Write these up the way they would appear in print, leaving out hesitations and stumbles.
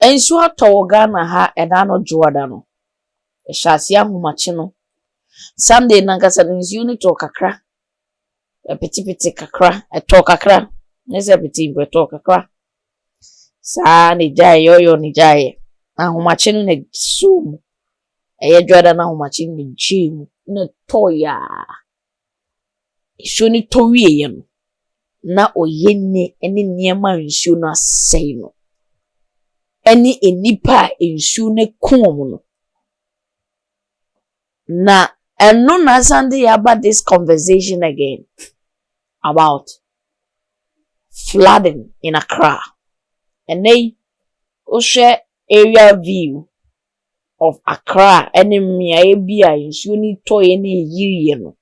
Ensu atọ Ghana ha eda no joada no. Ehyaase ahomache no. Sunday nankasa nsu ni to kakra. Peti kakra, eto kakra. Nese peti eto kakra. Sa ni jaye yoyo ni jaye. Ahomache no na sum. Eye joada na ahomache ni jim na toya. Nsu ni to wie no. Na oyenni eni niema nsu no asai no. Eni enipa nsu ne kom no. Na eno na Sunday about this conversation again about flooding in Accra. And they share area view of Accra enemy abia nsu ni to ye na yiri no.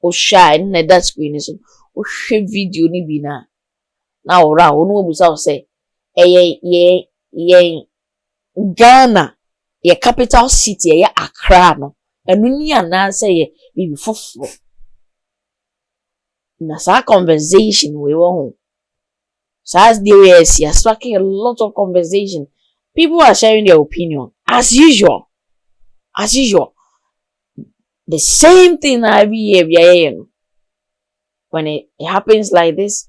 O share na that screen so o hwe video ni bi na ora onu obusa o say ye Ghana ye capital city ye Accra no enu ni ana say ye bibi foforo na sa conversation we won so as the way is sparking a lot of conversation. People are sharing their opinion as usual the same thing every year. When it happens like this,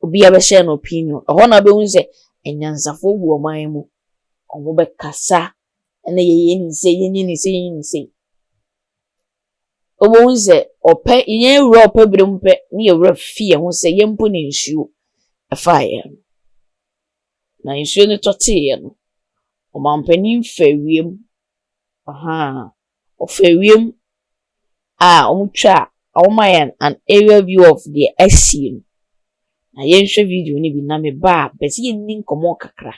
obi aba share an opinion. I wanna be say enyansafo gu oman mu. Omo be kasa ene ye ni say. Obo say ope yen ewura ope birempe ni ewura fie ho say yempo ne nsuo afa ye. Na nsuo ne tote ye no. Omampanin fawiem. Ofawiem omutwa awmayan an area view of the SC. Na yenhwe video ni bi na me ba besi yenni nkomo kakra.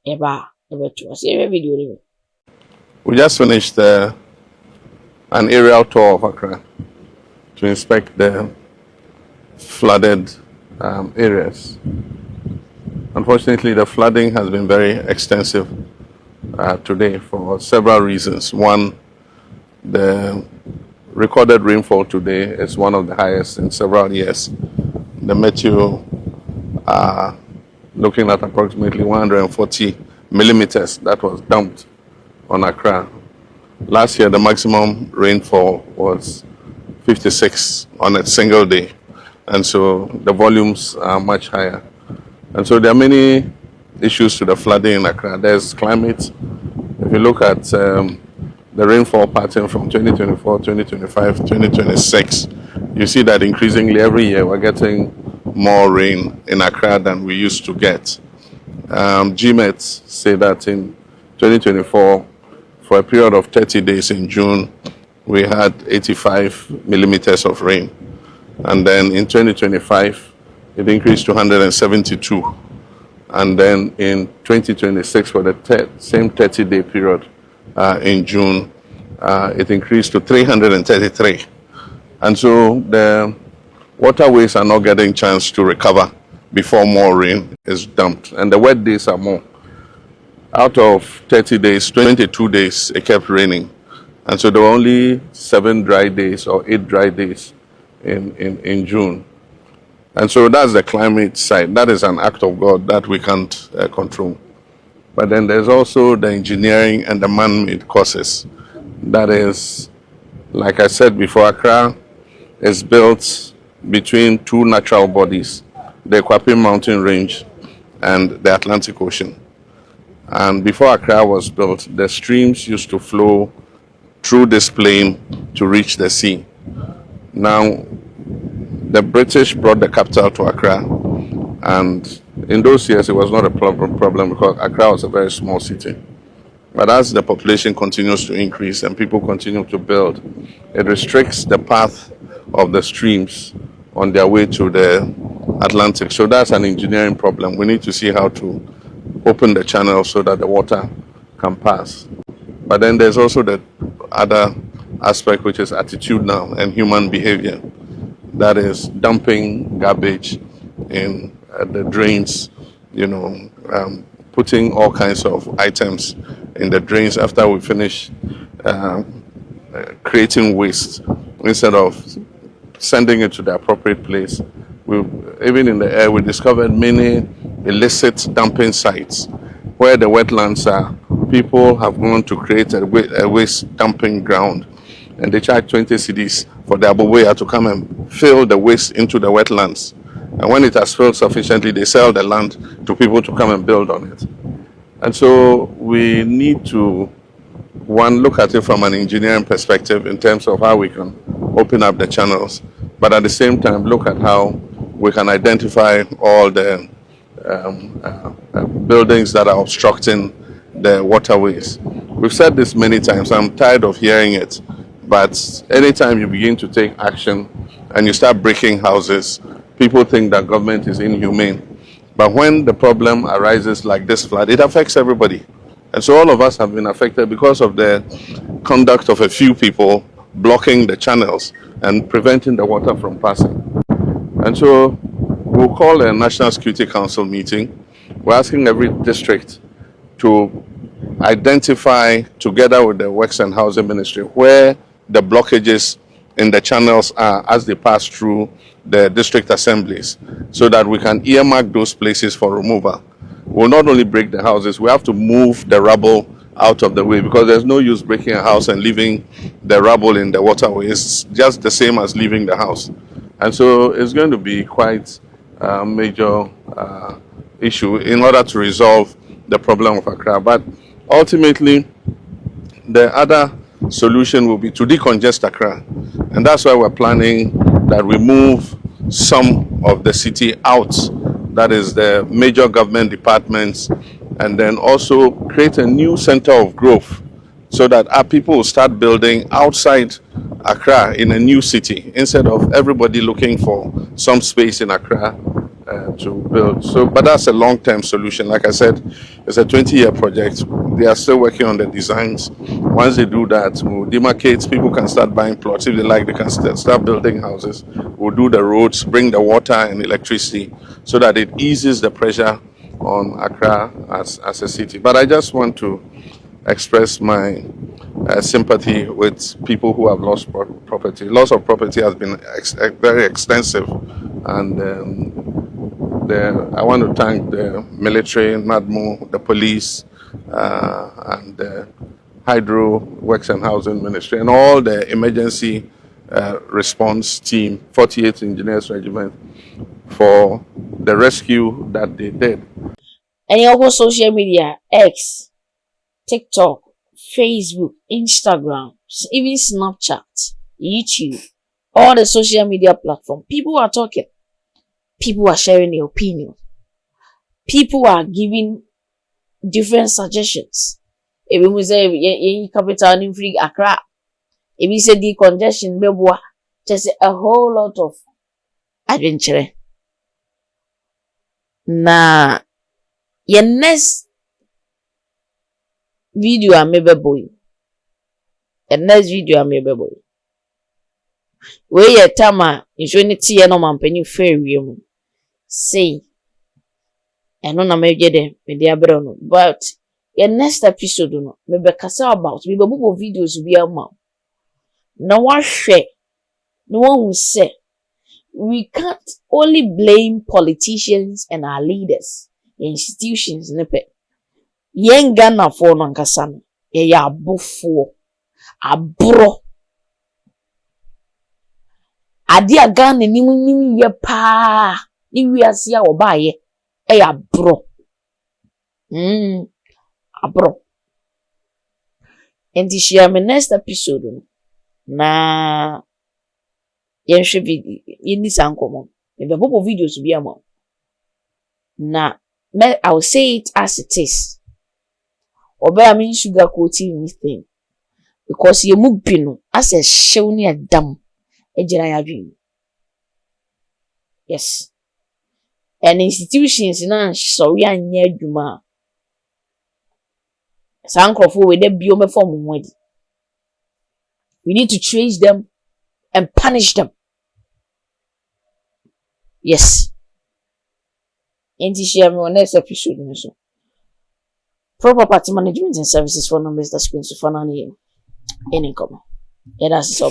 Eba to ase video ni. We just finished an aerial tour of Accra to inspect the flooded areas. Unfortunately, the flooding has been very extensive today for several reasons. One, the recorded rainfall today is one of the highest in several years. The Meteo are looking at approximately 140 millimeters that was dumped on Accra. Last year, the maximum rainfall was 56 on a single day. And so the volumes are much higher. And so there are many issues to the flooding in Accra. There's climate. If you look at the rainfall pattern from 2024, 2025, 2026, you see that increasingly every year we're getting more rain in Accra than we used to get. GMET say that in 2024, for a period of 30 days in June, we had 85 millimeters of rain. And then in 2025, it increased to 172. And then in 2026, for the same 30-day period in June, it increased to 333. And so the waterways are not getting a chance to recover before more rain is dumped. And the wet days are more. Out of 30 days, 22 days, it kept raining. And so there were only 7 dry days or 8 dry days in June. And so that's the climate side. That is an act of God that we can't control. But then there's also the engineering and the man-made causes. That is, like I said before, Accra is built between 2 natural bodies, the Kwapim Mountain Range and the Atlantic Ocean. And before Accra was built, the streams used to flow through this plain to reach the sea. Now, the British brought the capital to Accra, and in those years it was not a problem because Accra was a very small city. But as the population continues to increase and people continue to build, it restricts the path of the streams on their way to the Atlantic. So that's an engineering problem. We need to see how to open the channel so that the water can pass. But then there's also the other aspect, which is attitudinal and human behavior. That is dumping garbage in the drains, putting all kinds of items in the drains after we finish creating waste. Instead of sending it to the appropriate place, even in the air, we discovered many illicit dumping sites where the wetlands are. People have gone to create a waste dumping ground, and they charge 20 cedis for the aboboya to come and fill the waste into the wetlands. And when it has filled sufficiently, they sell the land to people to come and build on it. And so we need to, one, look at it from an engineering perspective in terms of how we can open up the channels, but at the same time look at how we can identify all the buildings that are obstructing the waterways. We've said this many times, I'm tired of hearing it, but anytime you begin to take action and you start breaking houses, people think that government is inhumane. But when the problem arises like this flood, it affects everybody. And so all of us have been affected because of the conduct of a few people blocking the channels and preventing the water from passing. And so we'll call a National Security Council meeting. We're asking every district to identify, together with the Works and Housing Ministry, where the blockages in the channels are as they pass through the district assemblies, so that we can earmark those places for removal. We'll not only break the houses, we have to move the rubble out of the way, because there's no use breaking a house and leaving the rubble in the waterway. It's just the same as leaving the house. And so it's going to be quite a major issue in order to resolve the problem of Accra. But ultimately, the other solution will be to decongest Accra. And that's why we're planning that we move some of the city out, that is the major government departments, and then also create a new center of growth so that our people will start building outside Accra in a new city, instead of everybody looking for some space in Accra to build. So, but that's a long-term solution. Like I said, it's a 20-year project. They are still working on the designs. Once they do that, we'll demarcate. People can start buying plots. If they like, they can start building houses. We'll do the roads, bring the water and electricity, so that it eases the pressure on Accra as a city. But I just want to express my sympathy with people who have lost property. Loss of property has been very extensive, and I want to thank the military, NADMO, the police, and the Hydro, Works and Housing Ministry, and all the emergency response team, 48th Engineers Regiment, for the rescue that they did. And your social media, X, TikTok, Facebook, Instagram, even Snapchat, YouTube, all the social media platforms, people are talking. People are sharing their opinion. People are giving different suggestions. If we say ye capital in free Accra, if we say decongestion, beboa, just a whole lot of adventure. Na your next video I maybe boy. The next video I maybe boy. Where your tama is when it's no man penny fair room. Say, and no may get them with their brother. But your next episode, no, maybe kasa about maybe book videos will be a mom. No one share, no one will say. We can't only blame politicians and our leaders, institutions, nepe. Yen Ghana for Nankasano, ya bufo, abro. Adi a Ghana ni ye pa. Iwi asia obaye abro. Abro. And this year my next episode na yenhwe video yeni sankomo. Maybe bobo videos bi ama. Na I will say it as it is. Oba mean sugar coating anything. Because ye mugpino as a shew ni adam ejira ya dwi. Yes. And institutions na sorry anya adwuma sankrofo we dey bio me form nwadi. We need to trace them and punish them. Yes. And this year my next episode so proper party management and services for numbers that screens to fun on you. Any comment. Yeah, that's all.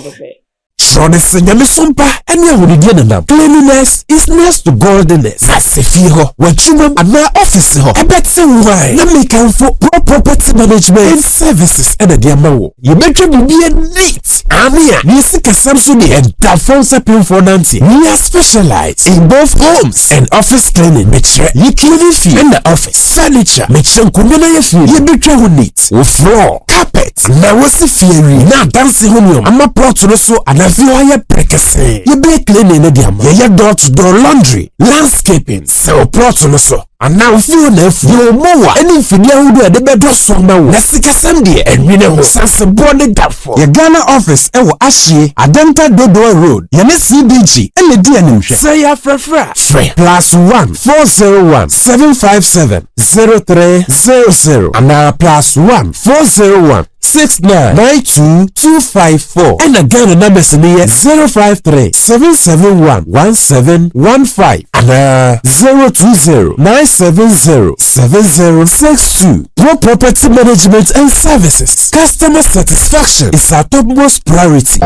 Shronese nyame sompa ene ahudie nanam. Cleanliness is next to godliness. Asefie ho, wachuma ana office ho. Ebetse why na make for property management and services ene de amawo. Ye betwe bibie neat. Amia, ni sika samso ni entafonsa pinfo nanti. We are specialized in both homes and office cleaning. Metre ye cleaning fee in the office. Furniture, metre nkumena ye fee. Ye betwe ho neat. O floor, carpet, na wasi fieri. Na dansi honium. Ama plot no so anafio ye prekese. Ye be cleaning ne de amawo. Ye door to door laundry, landscaping. So plot no so. And now feel nef yo mowa any fidia who do a debate song now. Let's take a Sunday and we know sans body for your Ghana office ewo Ashie Adenta Dodo Road. Yane CDG and the DNM. Say ya fra +1 401 757 0300 and now +1 401 6992254 and again number is 053 771 1715 and 020 970 7062. Pro Property Management and Services. Customer satisfaction is our topmost priority.